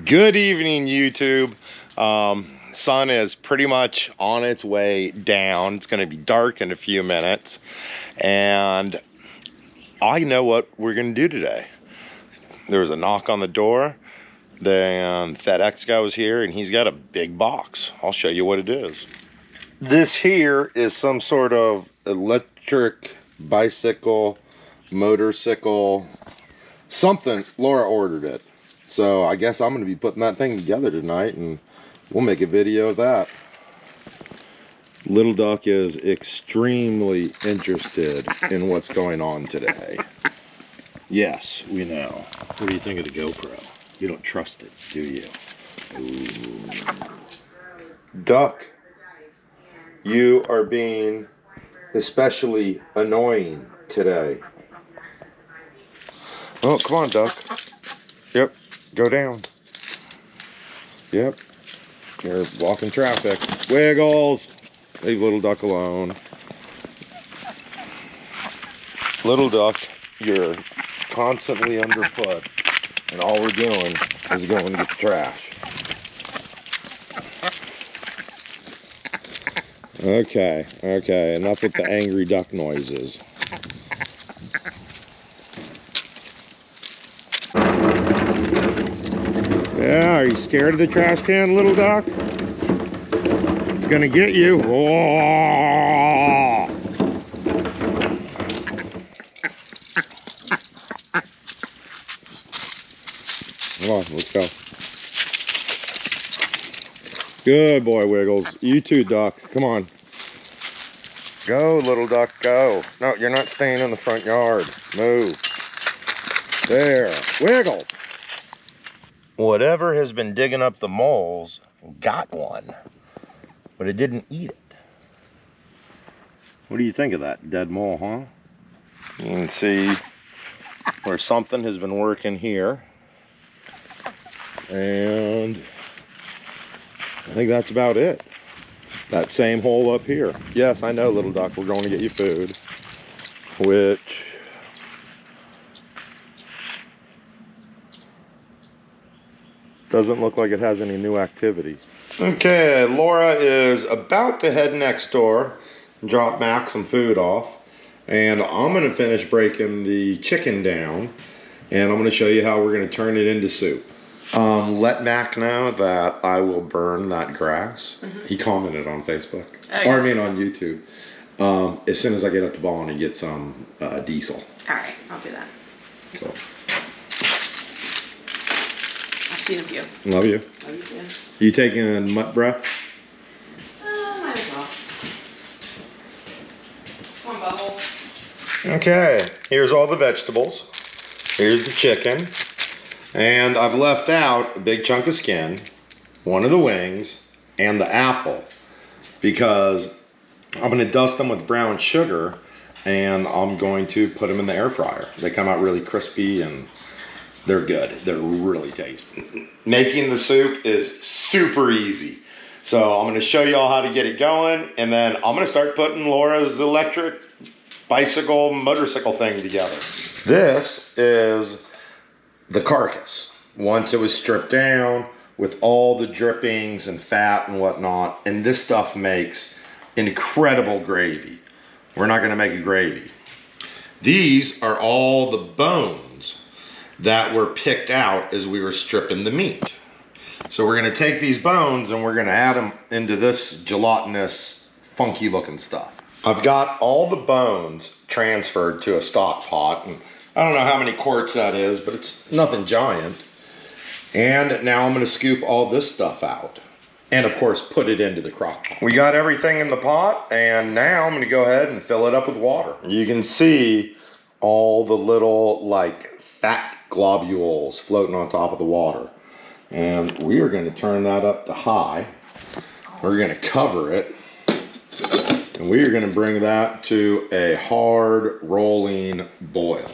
Good evening, YouTube. Sun is pretty much on its way down. It's going to be dark in a few minutes, and I know what we're going to do today. There was a knock on the door. The FedEx guy was here, and he's got a big box. I'll show you what it is. This here is some sort of electric bicycle, motorcycle, something. Laura ordered it. So I guess I'm going to be putting that thing together tonight, and we'll make a video of that. Little Duck is extremely interested in what's going on today. Yes, we know. What do you think of the GoPro? You don't trust it, do you? Ooh. Duck, you are being especially annoying today. Oh, come on, Duck. Yep, go down. Yep, you're walking traffic. Wiggles! Leave Little Duck alone. Little Duck, you're constantly underfoot, and all we're doing is going to get the trash. Okay, enough with the angry duck noises. Yeah, are you scared of the trash can, Little Duck? It's gonna get you. Oh! Come on, let's go. Good boy, Wiggles. You too, Duck. Come on. Go, Little Duck, go. No, you're not staying in the front yard. Move. There. Wiggles. Whatever has been digging up the moles got one, but it didn't eat it. What do you think of that dead mole, huh? You can see where something has been working here. And I think that's about it. That same hole up here. Yes, I know, Little Duck, we're going to get you food. Which doesn't look like it has any new activity. Okay, Laura is about to head next door and drop Mac some food off. And I'm going to finish breaking the chicken down. And I'm going to show you how we're going to turn it into soup. Let Mac know that I will burn that grass. He commented on Facebook. Oh, yeah. Or I mean on YouTube. As soon as I get up to Ballin and get some diesel. Alright, I'll do that. Cool. I've seen a few. Love you. Love you too. You taking a mutt breath? Might as well. Come on, Bubble. Okay, here's all the vegetables. Here's the chicken. And I've left out a big chunk of skin, one of the wings, and the apple, because I'm going to dust them with brown sugar, and I'm going to put them in the air fryer. They come out really crispy, and they're good. They're really tasty. Making the soup is super easy. So I'm going to show you all how to get it going, and then I'm going to start putting Laura's electric bicycle motorcycle thing together. This is the carcass. Once it was stripped down with all the drippings and fat and whatnot, and this stuff makes incredible gravy. We're not going to make a gravy. These are all the bones that were picked out as we were stripping the meat. So we're going to take these bones and we're going to add them into this gelatinous, funky looking stuff. I've got all the bones transferred to a stock pot, and I don't know how many quarts that is, but it's nothing giant. And now I'm going to scoop all this stuff out. And of course, put it into the crock pot. We got everything in the pot, and now I'm going to go ahead and fill it up with water. You can see all the little, like, fat globules floating on top of the water. And we are going to turn that up to high. We're going to cover it. And we are going to bring that to a hard rolling boil.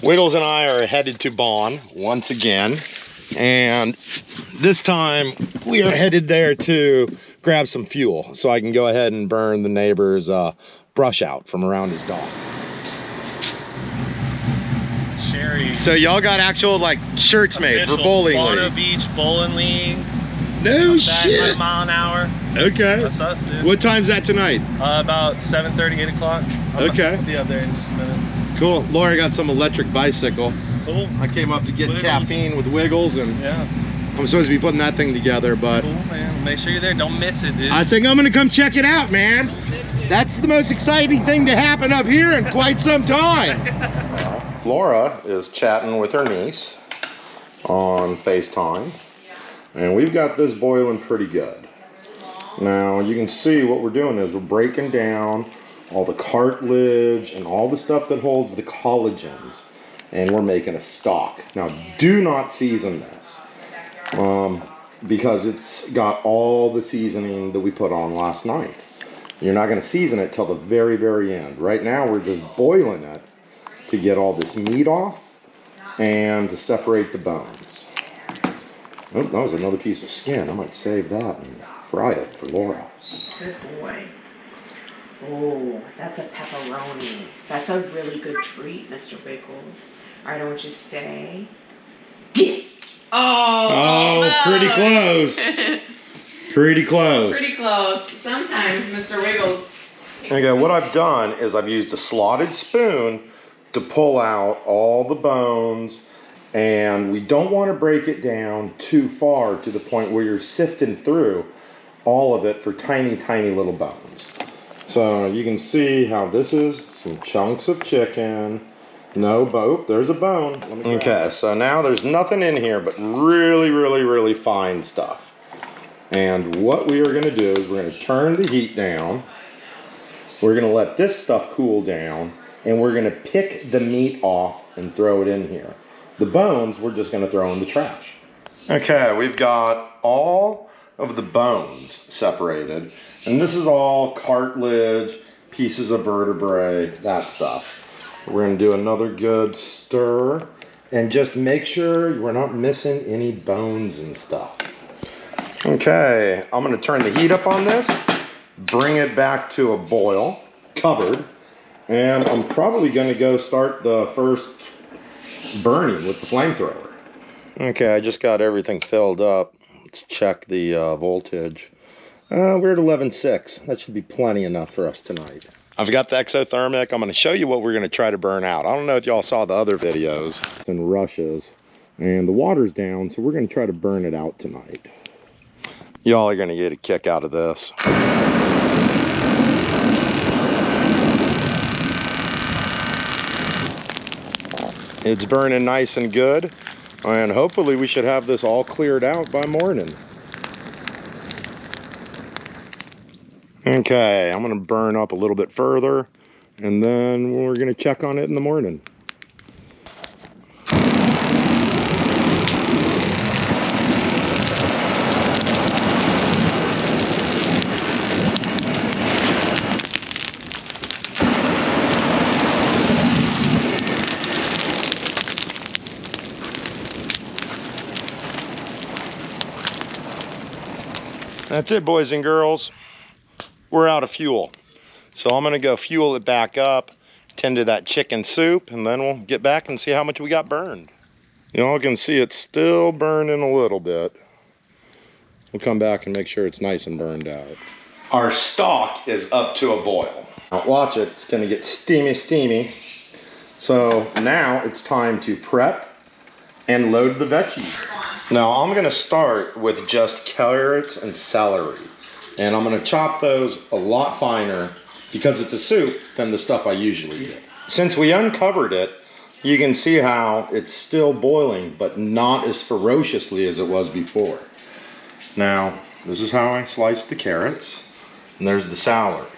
Wiggles and I are headed to Bonn once again. And this time we are headed there to grab some fuel so I can go ahead and burn the neighbor's brush out from around his dock. very. So y'all got actual like shirts made for bowling Bono league. Beach Bowling League. No Back shit. 1 mile an hour. Okay. That's us, dude. What time's that tonight? About 7:30, 8 o'clock. Okay. I'll be up there in just a minute. Cool. Laura got some electric bicycle. Cool. I came up to get Wiggles. caffeine with Wiggles, and Yeah. I'm supposed to be putting that thing together, but Cool, man. Make sure you're there. Don't miss it, dude. I think I'm gonna come check it out, man. That's the most exciting thing to happen up here in quite some time. Laura is chatting with her niece on FaceTime, and we've got this boiling pretty good. Now you can see what we're doing is we're breaking down all the cartilage and all the stuff that holds the collagens, and we're making a stock. Now do not season this because it's got all the seasoning that we put on last night. You're not going to season it till the very, very end. Right now we're just boiling it to get all this meat off and to separate the bones. Oh, that was another piece of skin. I might save that and fry it for Laura. Good boy. Oh, that's a pepperoni. That's a really good treat, Mr. Wiggles. All right, I want you to stay. Yeah. Oh, pretty close. Pretty close. Pretty close. Sometimes, Mr. Wiggles. Okay, what I've done is I've used a slotted spoon to pull out all the bones, and we don't want to break it down too far to the point where you're sifting through all of it for tiny, tiny little bones. So you can see how this is some chunks of chicken. No, there's a bone. Okay, so now there's nothing in here but really, really, really fine stuff. And what we are going to do is we're going to turn the heat down. We're going to let this stuff cool down, and we're going to pick the meat off and throw it in here. The bones we're just going to throw in the trash. Okay, we've got all of the bones separated, and this is all cartilage, pieces of vertebrae, that stuff. We're going to do another good stir and just make sure we're not missing any bones and stuff. Okay, I'm going to turn the heat up on this, bring it back to a boil, covered, and I'm probably going to go start the first burning with the flamethrower. Okay, I just got everything filled up. Let's check the voltage. We're at 11.6. That should be plenty enough for us tonight. I've got the EXOTHERMIC. I'm going to show you what we're going to try to burn out. I don't know if y'all saw the other videos. It's in rushes, and the water's down, so we're going to try to burn it out tonight. Y'all are going to get a kick out of this. It's burning nice and good, and hopefully we should have this all cleared out by morning. Okay, I'm going to burn up a little bit further, and then we're going to check on it in the morning. That's it, boys and girls. We're out of fuel. So I'm gonna go fuel it back up, tend to that chicken soup, and then we'll get back and see how much we got burned. Y'all can see it's still burning a little bit. We'll come back and make sure it's nice and burned out. Our stock is up to a boil. Now watch it, it's gonna get steamy, steamy. So now it's time to prep and load the veggies. Now I'm gonna start with just carrots and celery. And I'm gonna chop those a lot finer because it's a soup than the stuff I usually do. Since we uncovered it, you can see how it's still boiling, but not as ferociously as it was before. Now, this is how I slice the carrots, and there's the celery.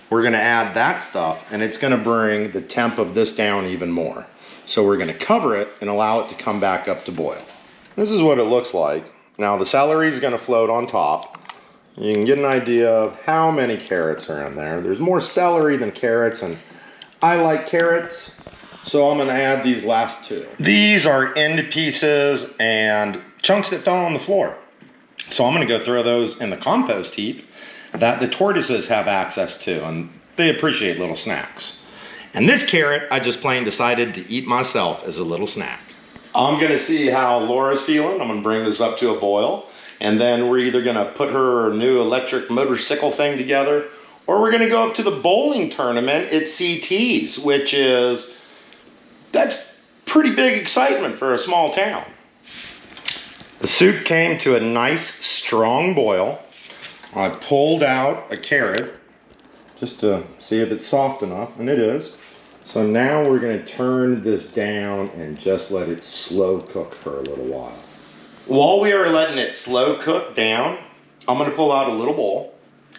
We're gonna add that stuff, and it's gonna bring the temp of this down even more. So we're gonna cover it and allow it to come back up to boil. This is what it looks like. Now the celery is gonna float on top. You can get an idea of how many carrots are in there. There's more celery than carrots, and I like carrots, so I'm gonna add these last two. These are end pieces and chunks that fell on the floor. So I'm gonna go throw those in the compost heap that the tortoises have access to, and they appreciate little snacks. And this carrot, I just plain decided to eat myself as a little snack. I'm gonna see how Laura's feeling. I'm gonna bring this up to a boil. And then we're either gonna put her new electric motorcycle thing together, or we're gonna go up to the bowling tournament at CT's, which is, that's pretty big excitement for a small town. The soup came to a nice, strong boil. I pulled out a carrot just to see if it's soft enough, and it is. So now we're gonna turn this down and just let it slow cook for a little while. While we are letting it slow cook down, I'm gonna pull out a little bowl,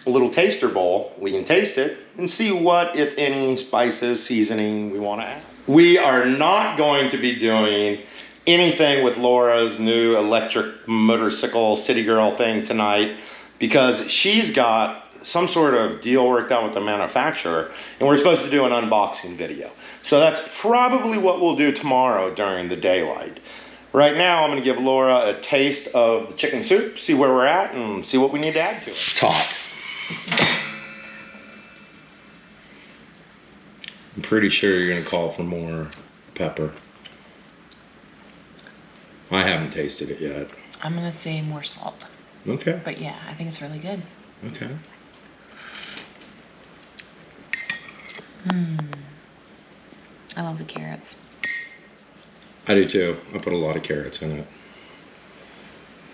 a little taster bowl. We can taste it and see what, if any, spices, seasoning we wanna add. We are not going to be doing anything with Laura's new electric motorcycle city girl thing tonight because she's got some sort of deal worked out with the manufacturer and we're supposed to do an unboxing video. So that's probably what we'll do tomorrow during the daylight. Right now I'm gonna give Laura a taste of the chicken soup, see where we're at and see what we need to add to it. It's hot. I'm pretty sure you're gonna call for more pepper. I haven't tasted it yet. I'm gonna say more salt. Okay. But yeah, I think it's really good. Okay. I love the carrots. I do too. I put a lot of carrots in it.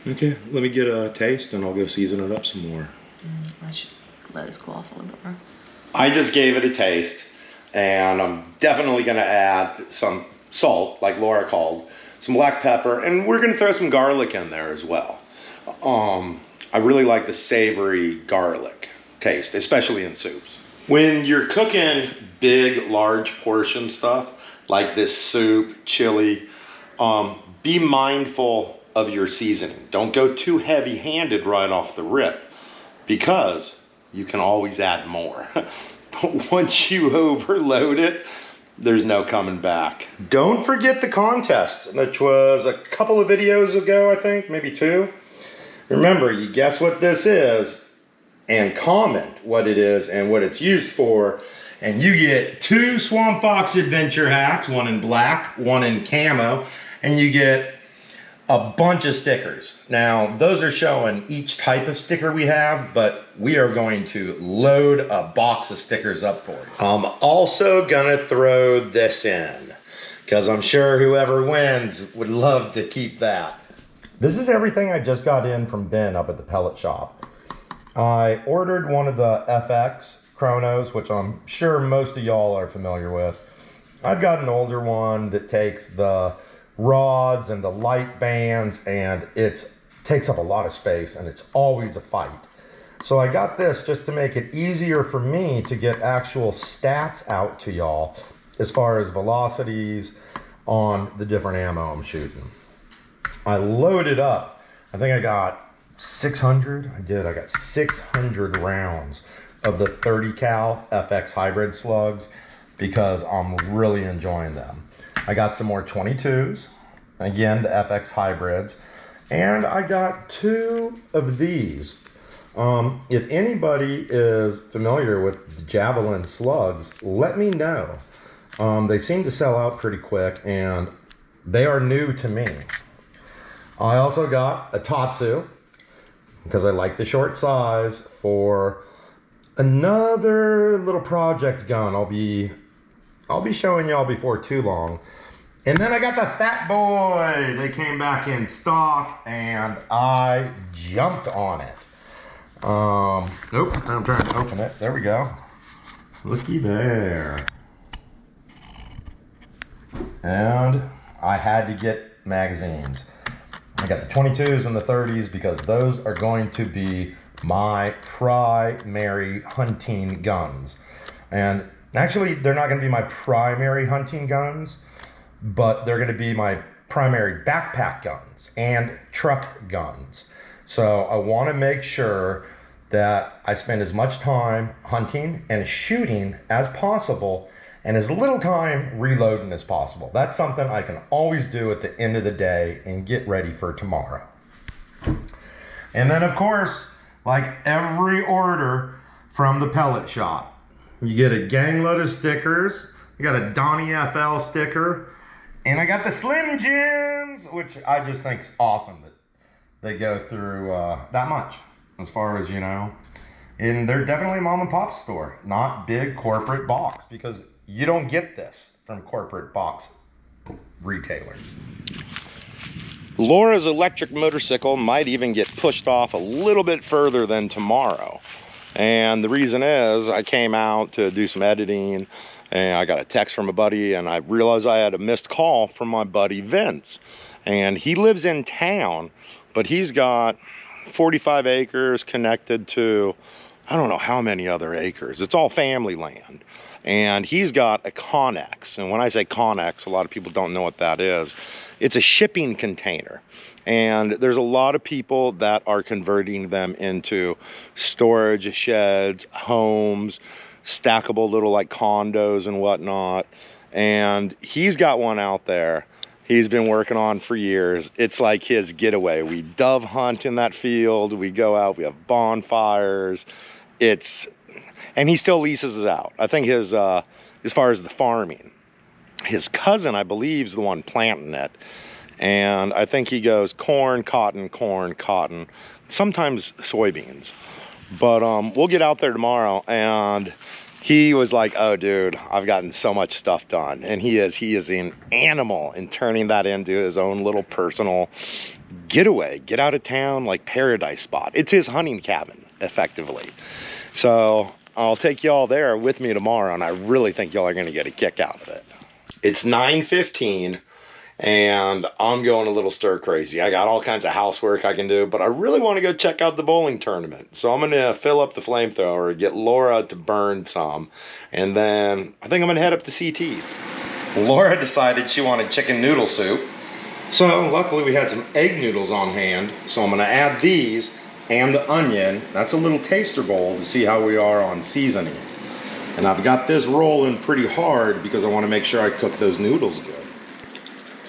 Okay, let me get a taste and I'll go season it up some more. I should let this cool off a little bit more. I just gave it a taste and I'm definitely gonna add some salt, like Laura called, some black pepper, and we're gonna throw some garlic in there as well. I really like the savory garlic taste, especially in soups. When you're cooking big, large portion stuff, like this soup, chili, be mindful of your seasoning. Don't go too heavy-handed right off the rip, because you can always add more. But once you overload it, there's no coming back. Don't forget the contest, which was a couple of videos ago, I think, maybe 2. Remember, you guess what this is, and comment what it is and what it's used for, and you get 2 Swamp Fox Adventure hats, one in black, one in camo, and you get a bunch of stickers. Now, those are showing each type of sticker we have, but we are going to load a box of stickers up for you. I'm also gonna throw this in, because I'm sure whoever wins would love to keep that. This is everything I just got in from Ben up at the pellet shop. I ordered one of the FX chronos, which I'm sure most of y'all are familiar with. I've got an older one that takes the rods and the light bands, and it takes up a lot of space, and it's always a fight. So I got this just to make it easier for me to get actual stats out to y'all as far as velocities on the different ammo I'm shooting. I loaded up. I think I got 600. I got 600 rounds of the 30 cal FX hybrid slugs because I'm really enjoying them. I got some more 22s, again, the FX hybrids, and I got 2 of these. If anybody is familiar with the Javelin slugs, let me know. They seem to sell out pretty quick, and they are new to me. I also got a Tatsu, because I like the short size, for another little project gun I'll be showing y'all before too long. And then I got the Fat Boy. They came back in stock and I jumped on it. Nope, I'm trying to open it. There we go. Looky there. And I had to get magazines. I got the 22s and the 30s because those are going to be my primary hunting guns. And actually, they're not going to be my primary hunting guns, but they're going to be my primary backpack guns and truck guns. So I want to make sure that I spend as much time hunting and shooting as possible and as little time reloading as possible. That's something I can always do at the end of the day and get ready for tomorrow. And then, of course, like every order from the pellet shop, you get a gang load of stickers I got a Donnie FL sticker. And I got the Slim Jims, which I just think's awesome that they go through that much, as far as, you know. And they're definitely a mom and pop store, not big corporate box, because you don't get this from corporate box retailers. Laura's electric motorcycle might even get pushed off a little bit further than tomorrow. And the reason is I came out to do some editing and I got a text from a buddy and I realized I had a missed call from my buddy Vince. And he lives in town, but he's got 45 acres connected to, I don't know how many other acres. It's all family land. And he's got a Connex. And when I say Connex, a lot of people don't know what that is. It's a shipping container. And there's a lot of people that are converting them into storage sheds, homes, stackable little like condos and whatnot. And he's got one out there he's been working on for years. It's like his getaway. We dove hunt in that field. We go out, we have bonfires. And he still leases it out. I think his, as far as the farming, his cousin, I believe, is the one planting it. And I think he goes corn, cotton, sometimes soybeans. But we'll get out there tomorrow. And he was like, oh, dude, I've gotten so much stuff done. And he is an animal in turning that into his own little personal getaway. Get out of town, like paradise spot. It's his hunting cabin, effectively. So I'll take y'all there with me tomorrow, and I really think y'all are going to get a kick out of it. It's 9:15, and I'm going a little stir crazy. I got all kinds of housework I can do, but I really want to go check out the bowling tournament. So I'm going to fill up the flamethrower, get Laura to burn some, and then I think I'm going to head up to CT's. Laura decided she wanted chicken noodle soup, so luckily we had some egg noodles on hand, so I'm going to add these and the onion. That's a little taster bowl to see how we are on seasoning. And I've got this rolling pretty hard because I want to make sure I cook those noodles good.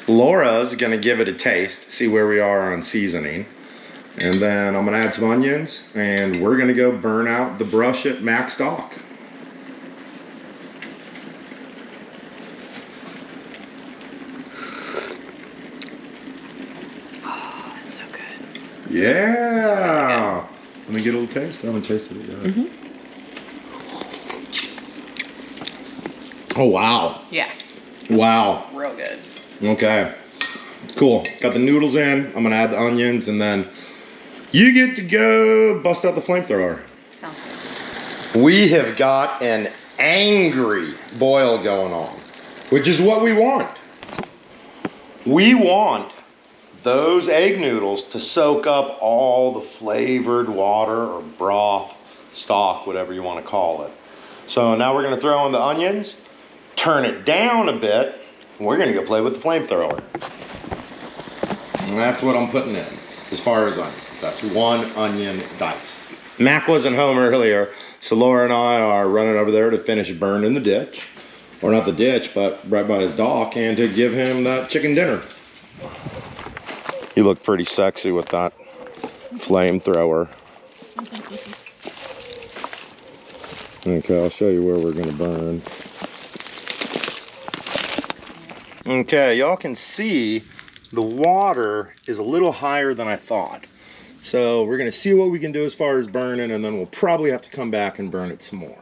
Laura's gonna give it a taste, see where we are on seasoning. And then I'm gonna add some onions and we're gonna go burn out the brush at Mac Stock. Oh, that's so good. Yeah. Really, let me get a little taste. I haven't tasted it yet. Mm-hmm. Oh, wow. Yeah. Wow. Real good. Okay. Cool. Got the noodles in. I'm going to add the onions and then you get to go bust out the flamethrower. Sounds good. We have got an angry boil going on, which is what we want. We want those egg noodles to soak up all the flavored water or broth, stock, whatever you want to call it. So now we're going to throw in the onions, turn it down a bit, and we're going to go play with the flamethrower. And that's what I'm putting in as far as onions. That's one onion diced. Mac wasn't home earlier, so Laura and I are running over there to finish burning the ditch. Or not the ditch, but right by his dock, and to give him that chicken dinner. You look pretty sexy with that flamethrower. Okay, I'll show you where we're gonna burn. Okay, y'all can see the water is a little higher than I thought. So we're gonna see what we can do as far as burning, and then we'll probably have to come back and burn it some more.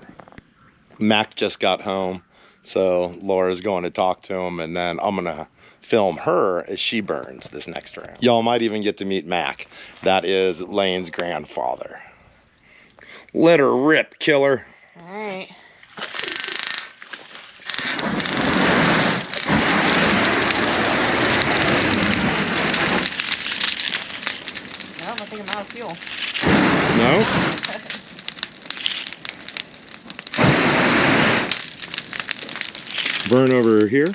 Mac just got home, so Laura's going to talk to him, and then I'm gonna film her as she burns this next round. Y'all might even get to meet Mac. That is Lane's grandfather. Let her rip, killer. All right. No, I think I'm out of fuel. No? Burn over here.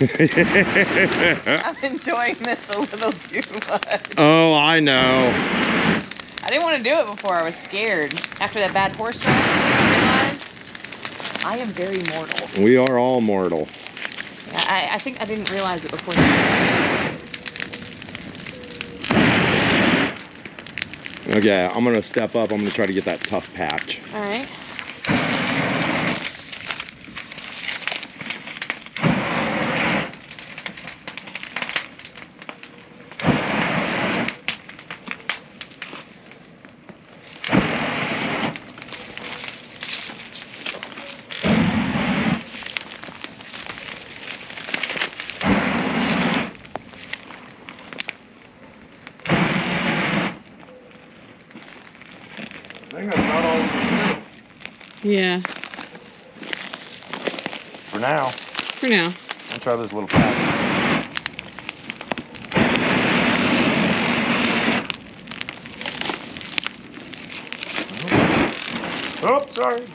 I'm enjoying this a little too much. Oh, I know. I didn't want to do it before. I was scared. After that bad horse ride, I realized I am very mortal. We are all mortal. I think I didn't realize it before. Okay, I'm gonna step up. I'm gonna try to get that tough patch. All right. I think that's not all we can do. Yeah. For now. For now. I'll try this little patch. Oh, sorry.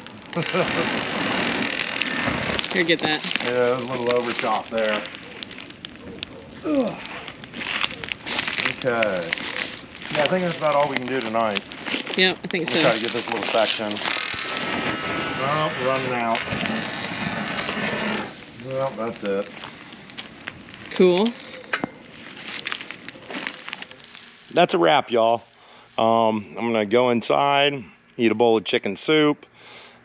Here, get that. Yeah, a little overshot there. Ugh. Okay. Yeah, I think that's about all we can do tonight. Yep, I think We'll so. try to get this little section. Oh, we're running out. Well, that's it. Cool. That's a wrap, y'all. I'm gonna go inside, eat a bowl of chicken soup,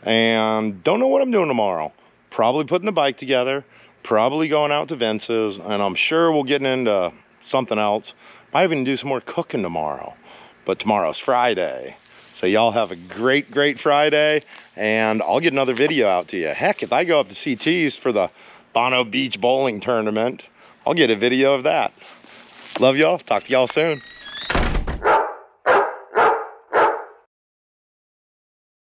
and don't know what I'm doing tomorrow. Probably putting the bike together, probably going out to Vince's, and I'm sure we'll get into something else. Might even do some more cooking tomorrow. But tomorrow's Friday. So y'all have a great, great Friday, and I'll get another video out to you. Heck, if I go up to CT's for the Bono Beach Bowling Tournament, I'll get a video of that. Love y'all. Talk to y'all soon.